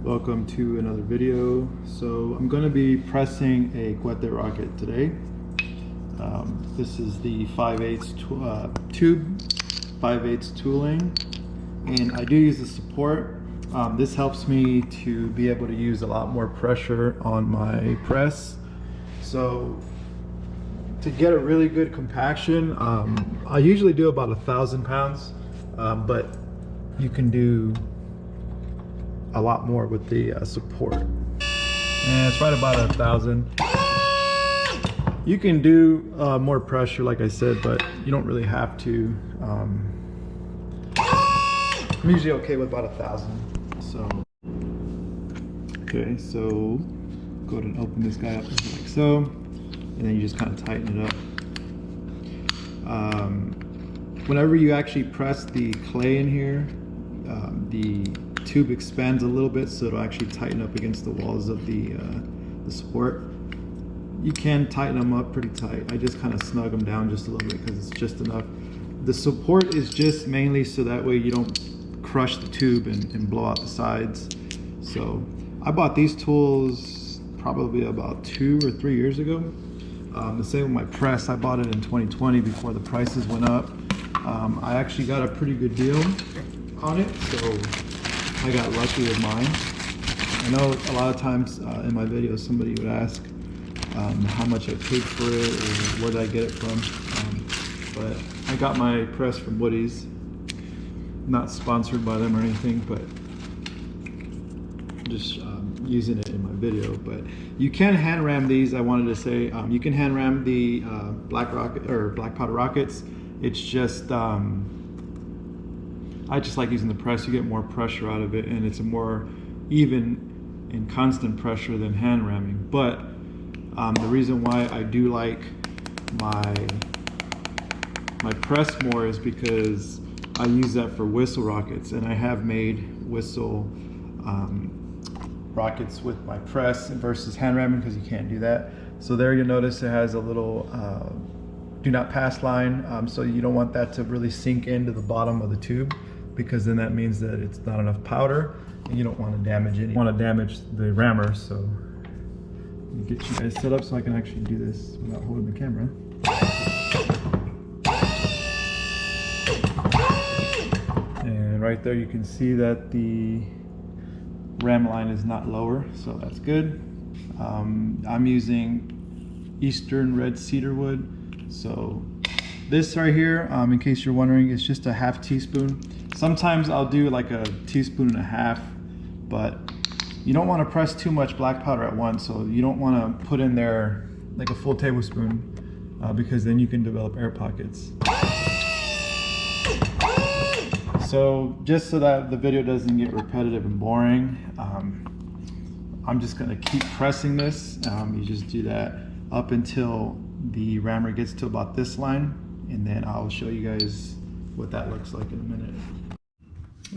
Welcome to another video. So I'm going to be pressing a Cohete rocket today. This is the 5/8 tube, 5/8 tooling, and I do use the support. This helps me to be able to use a lot more pressure on my press. So to get a really good compaction, I usually do about 1,000 pounds, but you can do a lot more with the support. And it's right about 1,000. You can do more pressure, like I said, but you don't really have to. I'm usually okay with about 1,000. So, okay, so go ahead and open this guy up like so, and then you just kind of tighten it up. Whenever you actually press the clay in here, the tube expands a little bit, so it'll actually tighten up against the walls of the support. You can tighten them up pretty tight. I just kind of snug them down just a little bit because it's just enough. The support is just mainly so that way you don't crush the tube and blow out the sides. So I bought these tools probably about 2 or 3 years ago. The same with my press. I bought it in 2020 before the prices went up. I actually got a pretty good deal on it, so I got lucky with mine. I know a lot of times in my videos somebody would ask how much I paid for it or where did I get it from, but I got my press from Woody's. Not sponsored by them or anything, but just using it in my video. But you can hand ram these. I wanted to say you can hand ram the black powder rockets. It's just I just like using the press. You get more pressure out of it, and it's a more even and constant pressure than hand ramming. But the reason why I do like my press more is because I use that for whistle rockets, and I have made whistle rockets with my press versus hand ramming because you can't do that. So there you'll notice it has a little do not pass line, so you don't want that to really sink into the bottom of the tube, because then that means that it's not enough powder and you don't want to damage it. You want to damage the rammer. So let me get you guys set up so I can actually do this without holding the camera. And right there you can see that the ram line is not lower, so that's good. I'm using Eastern red cedar wood. So this right here, in case you're wondering, is just a half teaspoon. Sometimes I'll do like a teaspoon and a half, but you don't want to press too much black powder at once, so you don't want to put in there like a full tablespoon, because then you can develop air pockets. So just so that the video doesn't get repetitive and boring, I'm just going to keep pressing this. You just do that up until the rammer gets to about this line, and then I'll show you guys what that looks like in a minute.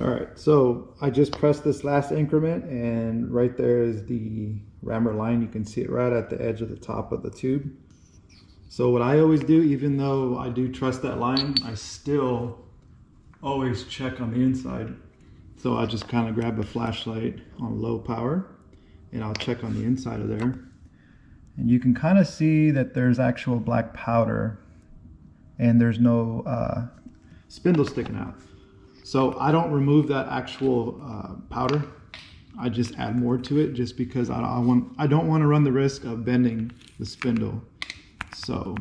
All right, so I just pressed this last increment, and right there is the rammer line. You can see it right at the edge of the top of the tube. So what I always do, even though I do trust that line, I still always check on the inside. So I just kind of grab a flashlight on low power, and I'll check on the inside of there. And you can kind of see that there's actual black powder, and there's no spindle sticking out. So I don't remove that actual powder. I just add more to it, just because I don't want to run the risk of bending the spindle. So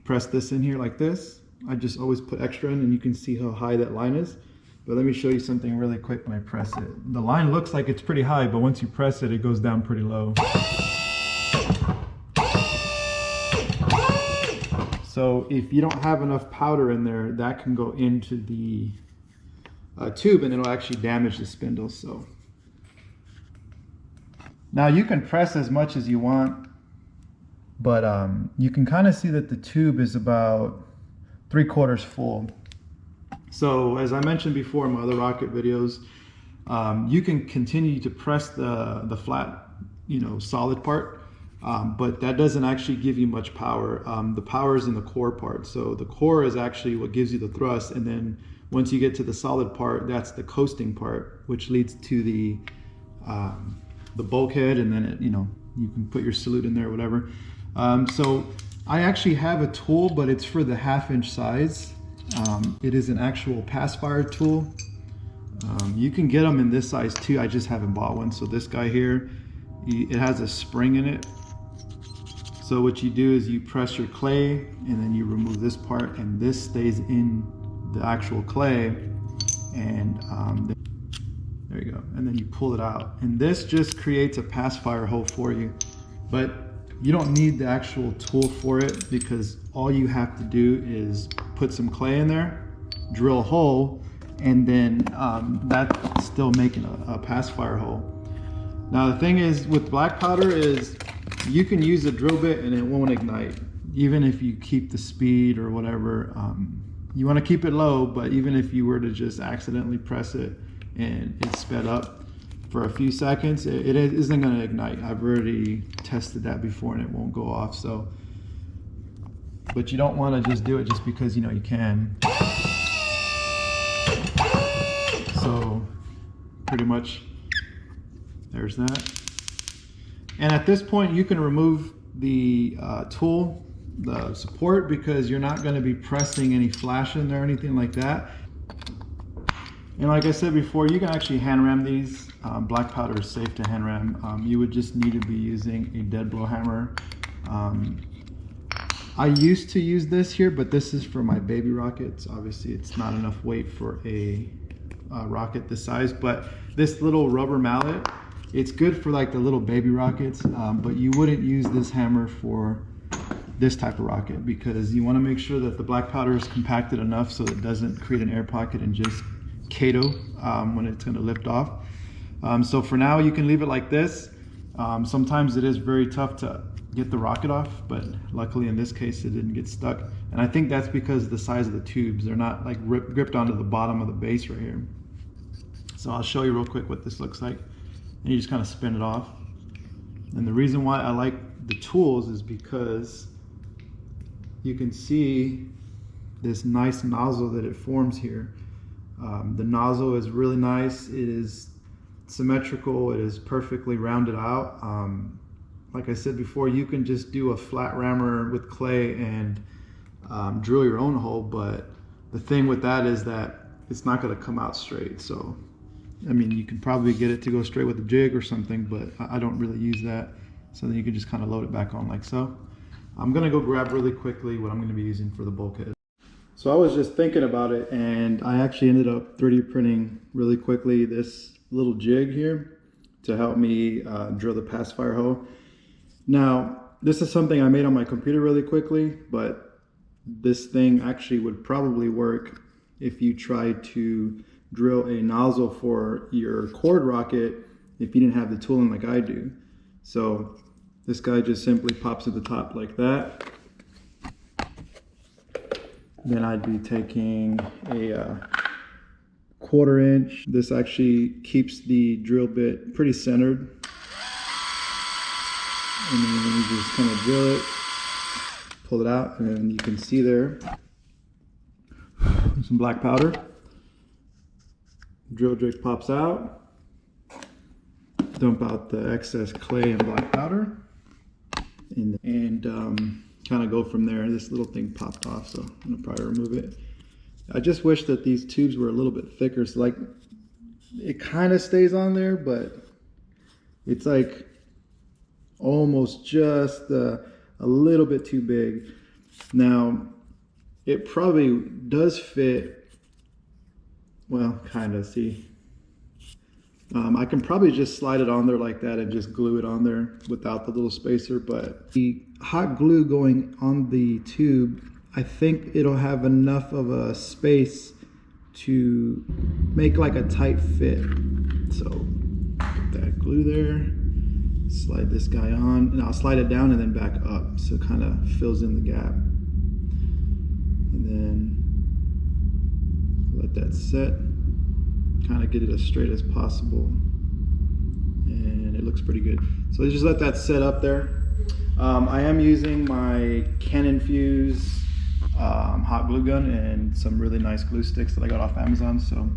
press this in here like this. I just always put extra in, and you can see how high that line is. But let me show you something really quick when I press it. The line looks like it's pretty high, but once you press it, it goes down pretty low. So if you don't have enough powder in there, that can go into the tube, and it'll actually damage the spindle. So now you can press as much as you want, but you can kind of see that the tube is about 3/4 full. So as I mentioned before in my other rocket videos, you can continue to press the flat, solid part, but that doesn't actually give you much power. The power is in the core part. So the core is actually what gives you the thrust, and then once you get to the solid part, that's the coasting part, which leads to the bulkhead, and then it, you know, you can put your salute in there or whatever. So I actually have a tool, but it's for the 1/2 inch size. It is an actual pass fire tool. You can get them in this size too. I just haven't bought one. So this guy here, it has a spring in it. So what you do is you press your clay and then you remove this part, and this stays in the actual clay, and there you go, and then you pull it out, and this just creates a pass fire hole for you. But you don't need the actual tool for it, because all you have to do is put some clay in there, drill a hole, and then that's still making a pass fire hole. Now the thing is with black powder is you can use a drill bit and it won't ignite, even if you keep the speed or whatever. You want to keep it low, but even if you were to just accidentally press it and it sped up for a few seconds, it isn't going to ignite. I've already tested that before and it won't go off. So, but you don't want to just do it just because you know you can. So pretty much there's that. And at this point you can remove the tool, the support, because you're not going to be pressing any flash in there or anything like that. And like I said before, you can actually hand ram these. Black powder is safe to hand ram. You would just need to be using a dead blow hammer. I used to use this here, but this is for my baby rockets. Obviously it's not enough weight for a rocket this size, but this little rubber mallet, it's good for like the little baby rockets, but you wouldn't use this hammer for this type of rocket, because you want to make sure that the black powder is compacted enough so it doesn't create an air pocket and just Cohete when it's going to lift off. So for now you can leave it like this. Sometimes it is very tough to get the rocket off, but luckily in this case it didn't get stuck, and I think that's because of the size of the tubes. They're not like gripped onto the bottom of the base right here. So I'll show you real quick what this looks like, and you just kind of spin it off. And the reason why I like the tools is because you can see this nice nozzle that it forms here. The nozzle is really nice. It is symmetrical. It is perfectly rounded out. Like I said before, you can just do a flat rammer with clay and drill your own hole, but the thing with that is that it's not going to come out straight. So I mean, you can probably get it to go straight with a jig or something, but I don't really use that. So then you can just kind of load it back on like so. I'm gonna go grab really quickly what I'm gonna be using for the bulkhead. So I was just thinking about it, and I actually ended up 3D printing really quickly this little jig here to help me drill the pass fire hole. Now, this is something I made on my computer really quickly, but this thing actually would probably work if you tried to drill a nozzle for your cord rocket if you didn't have the tooling like I do. So this guy just simply pops at the top like that. Then I'd be taking a 1/4 inch. This actually keeps the drill bit pretty centered. And then you just kind of drill it, pull it out, and then you can see there some black powder. Drill jig pops out. Dump out the excess clay and black powder, and kind of go from there. This little thing popped off, so I'm gonna probably remove it. I just wish that these tubes were a little bit thicker, so like it kind of stays on there, but it's like almost just a little bit too big. Now it probably does fit, well, kind of, see. I can probably just slide it on there like that and just glue it on there without the little spacer, but the hot glue going on the tube, I think it'll have enough of a space to make like a tight fit. So put that glue there, slide this guy on, and I'll slide it down and then back up so it kind of fills in the gap. And then let that set. Kind of get it as straight as possible, and it looks pretty good. So just let that set up there. I am using my Canon Fuse hot glue gun and some really nice glue sticks that I got off Amazon. So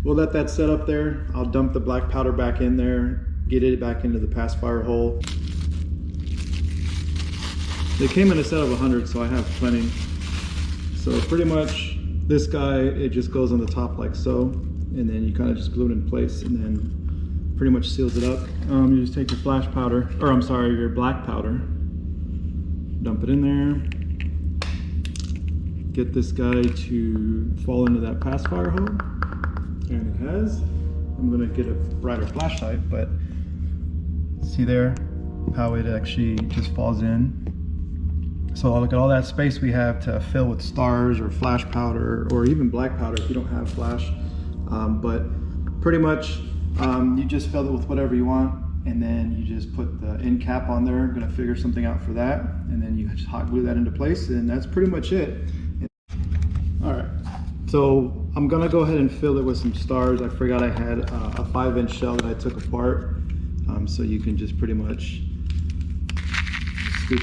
we'll let that set up there. I'll dump the black powder back in there, get it back into the pass fire hole. They came in a set of 100, so I have plenty. So pretty much this guy, it just goes on the top like so, and then you kind of just glue it in place and then pretty much seals it up. You just take your flash powder, or I'm sorry, your black powder, dump it in there. Get this guy to fall into that pass fire hole, and it has. I'm gonna get a brighter flashlight, but see there how it actually just falls in. So look at all that space we have to fill with stars or flash powder or even black powder if you don't have flash. But pretty much you just fill it with whatever you want, and then you just put the end cap on there. I'm gonna figure something out for that, and then you just hot glue that into place, and that's pretty much it. All right, so I'm gonna go ahead and fill it with some stars. I forgot I had a 5-inch shell that I took apart, so you can just pretty much scoop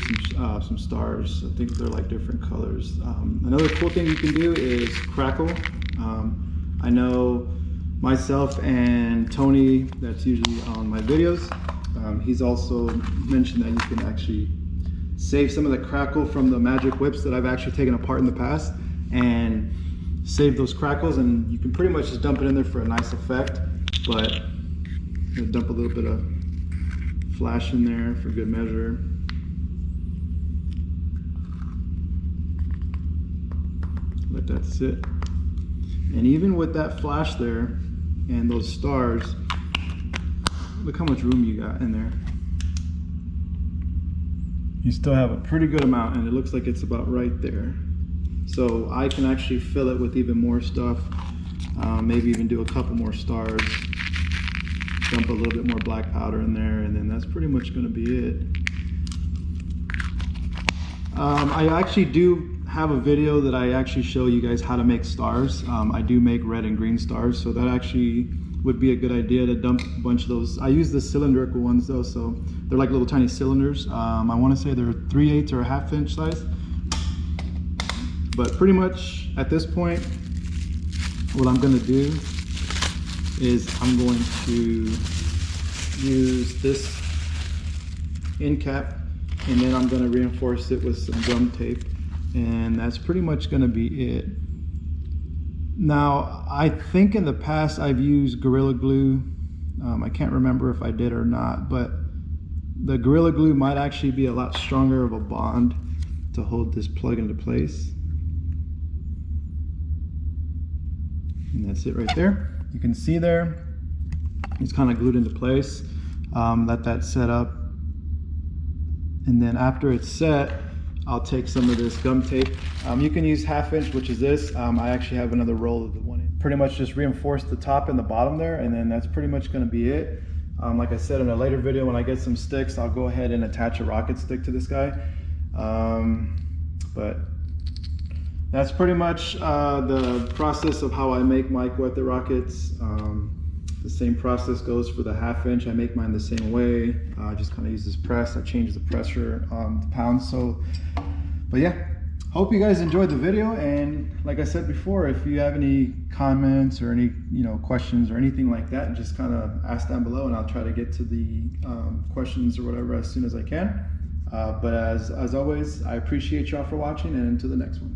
some stars. I think they're like different colors. Another cool thing you can do is crackle. I know myself and Tony, that's usually on my videos, he's also mentioned that you can actually save some of the crackle from the magic whips that I've actually taken apart in the past, and save those crackles, and you can pretty much just dump it in there for a nice effect. But I'm gonna dump a little bit of flash in there for good measure. Let that sit. And even with that flash there and those stars, look how much room you got in there. You still have a pretty good amount, and it looks like it's about right there. So I can actually fill it with even more stuff, maybe even do a couple more stars, dump a little bit more black powder in there, and then that's pretty much going to be it. I actually do have a video that I actually show you guys how to make stars. I do make red and green stars, so that actually would be a good idea to dump a bunch of those. I use the cylindrical ones though, so they're like little tiny cylinders. I want to say they're 3/8 or a 1/2 inch size. But pretty much at this point, what I'm going to do is I'm going to use this end cap, and then I'm going to reinforce it with some gum tape, and that's pretty much going to be it. Now, I think in the past I've used Gorilla Glue. I can't remember if I did or not, but the Gorilla Glue might actually be a lot stronger of a bond to hold this plug into place. And that's it right there. You can see there, it's kind of glued into place. Let that set up. And then after it's set, I'll take some of this gum tape. You can use 1/2 inch, which is this. I actually have another roll of the 1 inch. Pretty much just reinforce the top and the bottom there, and then that's pretty much gonna be it. Like I said in a later video, when I get some sticks, I'll go ahead and attach a rocket stick to this guy. But that's pretty much the process of how I make my Cohete rockets. The same process goes for the 1/2 inch. I make mine the same way. I just kind of use this press. I change the pressure to pounds. So, but yeah, hope you guys enjoyed the video. And like I said before, if you have any comments or any questions or anything like that, just kind of ask down below, and I'll try to get to the questions or whatever as soon as I can. But as always, I appreciate y'all for watching, and until the next one.